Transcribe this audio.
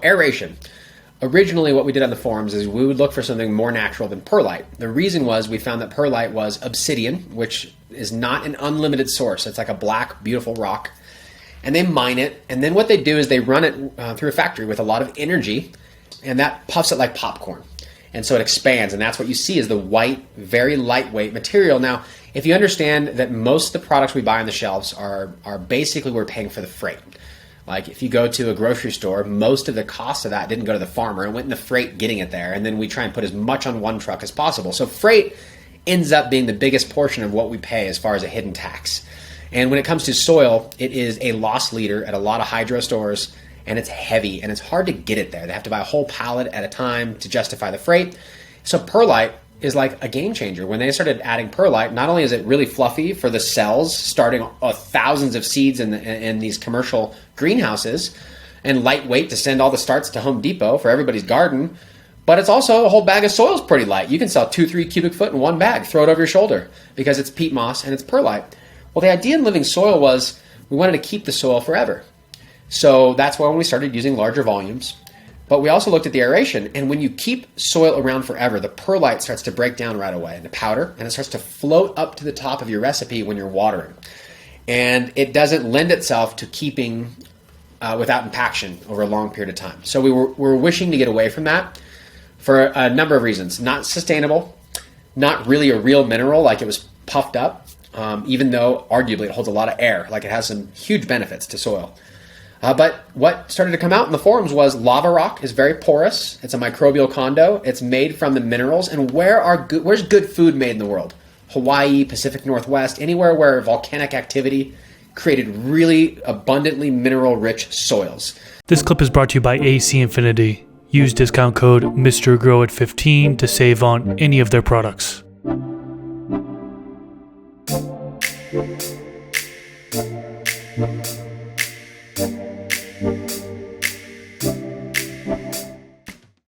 Aeration. Originally, what we did on the forums is we would look for something more natural than perlite. The reason was we found that perlite was obsidian, which is not an unlimited source. It's like a black, beautiful rock. And they mine it, and then what they do is they run it through a factory with a lot of energy, and that puffs it like popcorn. And so it expands, and that's what you see is the white, very lightweight material. Now, if you understand that most of the products we buy on the shelves are basically we're paying for the freight. Like if you go to a grocery store, most of the cost of that didn't go to the farmer. It went in the freight getting it there, and then we try and put as much on one truck as possible. So freight ends up being the biggest portion of what we pay as far as a hidden tax. And when it comes to soil, it is a loss leader at a lot of hydro stores, and it's heavy, and it's hard to get it there. They have to buy a whole pallet at a time to justify the freight. So perlite is like a game changer. When they started adding perlite, not only is it really fluffy for the cells, starting thousands of seeds in these commercial greenhouses, and lightweight to send all the starts to Home Depot for everybody's garden, but it's also a whole bag of soil is pretty light. You can sell 2-3 cubic foot in one bag, throw it over your shoulder because it's peat moss and it's perlite. Well, the idea in living soil was we wanted to keep the soil forever. So that's why when we started using larger volumes. But we also looked at the aeration, and when you keep soil around forever, the perlite starts to break down right away into powder, and it starts to float up to the top of your recipe when you're watering. And it doesn't lend itself to keeping without impaction over a long period of time. So we were wishing to get away from that for a number of reasons. Not sustainable, not really a real mineral like it was puffed up, even though arguably it holds a lot of air, like it has some huge benefits to soil. But what started to come out in the forums was lava rock is very porous. It's a microbial condo. It's made from the minerals. And where's good food made in the world? Hawaii, Pacific Northwest, anywhere where volcanic activity created really abundantly mineral-rich soils. This clip is brought to you by AC Infinity. Use discount code MrGrow at 15 to save on any of their products. Thank you.